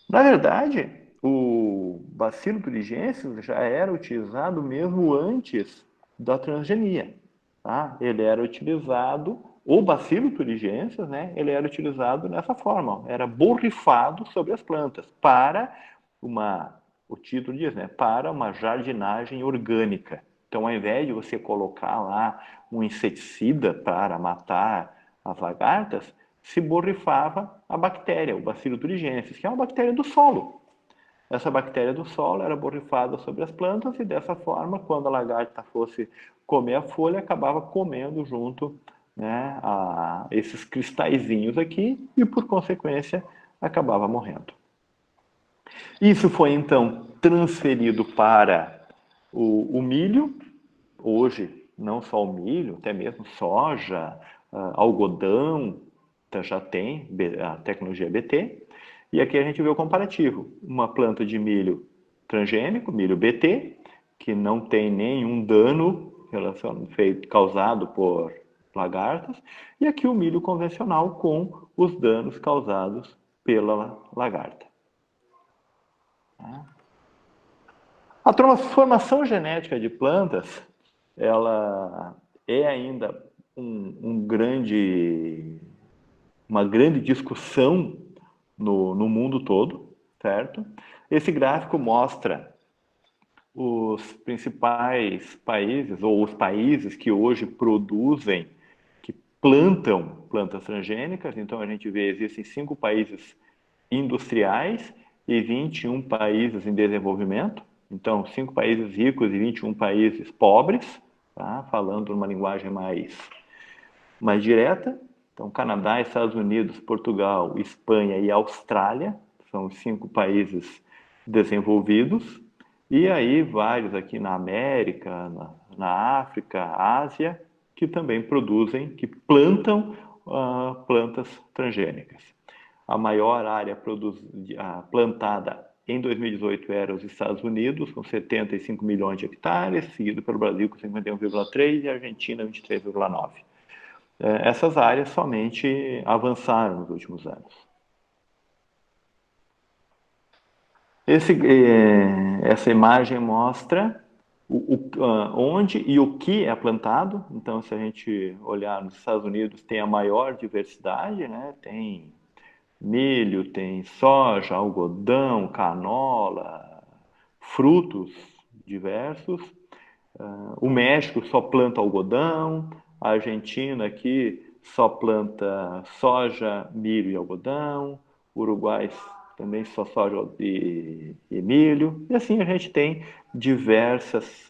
Na verdade, o Bacillus thuringiensis já era utilizado mesmo antes da transgenia. Tá? Ele era utilizado, o Bacillus thuringiensis, né, ele era utilizado nessa forma, era borrifado sobre as plantas para o título diz, né, para uma jardinagem orgânica. Então, ao invés de você colocar lá um inseticida para matar as lagartas, se borrifava a bactéria, o Bacillus thuringiensis, que é uma bactéria do solo. Essa bactéria do solo era borrifada sobre as plantas e dessa forma, quando a lagarta fosse comer a folha, acabava comendo junto, né, esses cristalzinhos aqui e, por consequência, acabava morrendo. Isso foi então transferido para o milho, hoje não só o milho, até mesmo soja, algodão, então já tem a tecnologia BT. E aqui a gente vê o comparativo. Uma planta de milho transgênico, milho BT, que não tem nenhum dano causado por lagartas, e aqui o milho convencional com os danos causados pela lagarta. A transformação genética de plantas, ela é ainda uma grande discussão no mundo todo, certo? Esse gráfico mostra os principais países, ou os países que hoje produzem, que plantam plantas transgênicas. Então, a gente vê, existem 5 países industriais e 21 países em desenvolvimento. Então, 5 países ricos e 21 países pobres, tá? Falando numa linguagem mais direta. Então, Canadá, Estados Unidos, Portugal, Espanha e Austrália são os 5 países desenvolvidos. E aí vários aqui na América, na África, Ásia, que também produzem, que plantam plantas transgênicas. A maior área plantada em 2018 era os Estados Unidos, com 75 milhões de hectares, seguido pelo Brasil com 51,3 e a Argentina 23,9. Essas áreas somente avançaram nos últimos anos. Essa imagem mostra onde e o que é plantado. Então, se a gente olhar nos Estados Unidos, tem a maior diversidade, né? Tem milho, tem soja, algodão, canola, frutos diversos. O México só planta algodão, a Argentina aqui só planta soja, milho e algodão, o Uruguai também só soja e milho, e assim a gente tem diversas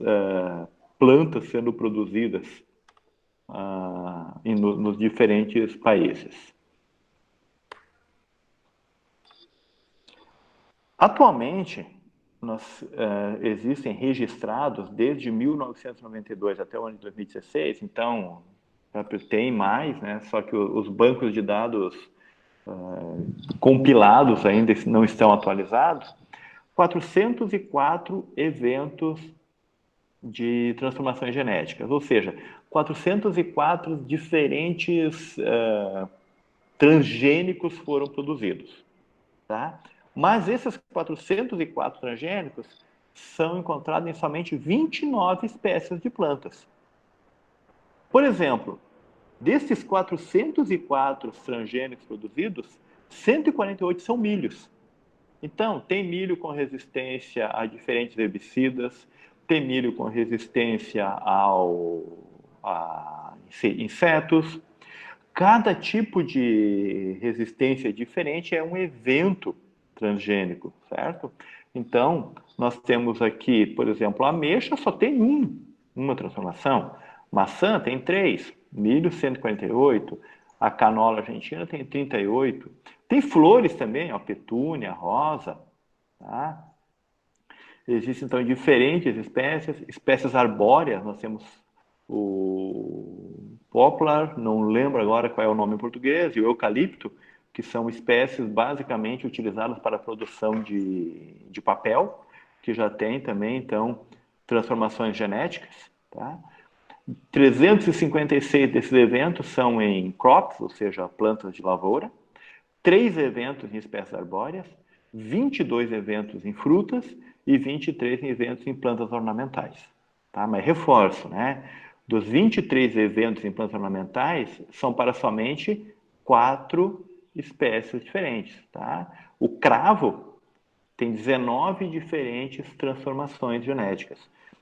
plantas sendo produzidas nos diferentes países. Atualmente, existem registrados desde 1992 até o ano de 2016, então tem mais, né? Só que os bancos de dados compilados ainda não estão atualizados, 404 eventos de transformações genéticas, ou seja, 404 diferentes transgênicos foram produzidos. Tá? Mas esses 404 transgênicos são encontrados em somente 29 espécies de plantas. Por exemplo, desses 404 transgênicos produzidos, 148 são milhos. Então, tem milho com resistência a diferentes herbicidas, tem milho com resistência a insetos. Cada tipo de resistência diferente é um evento transgênico, certo? Então, nós temos aqui, por exemplo, a ameixa só tem uma transformação, maçã tem 3, milho 148, a canola argentina tem 38, tem flores também, ó, petúnia, rosa, tá? Existem então diferentes espécies arbóreas, nós temos Poplar, não lembro agora qual é o nome em português, e o eucalipto, que são espécies basicamente utilizadas para a produção de papel, que já tem também, então, transformações genéticas. Tá? 356 desses eventos são em crops, ou seja, plantas de lavoura, 3 eventos em espécies arbóreas, 22 eventos em frutas e 23 eventos em plantas ornamentais. Tá? Mas reforço, né? Dos 23 eventos em plantas ornamentais, são para somente 4 espécies diferentes. Tá? O cravo tem 19 diferentes transformações genéticas.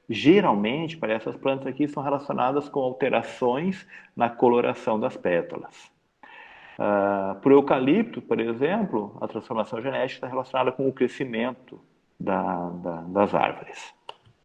Geralmente, para essas plantas aqui, são relacionadas com alterações na coloração das pétalas. Por eucalipto, por exemplo, a transformação genética está relacionada com o crescimento das árvores.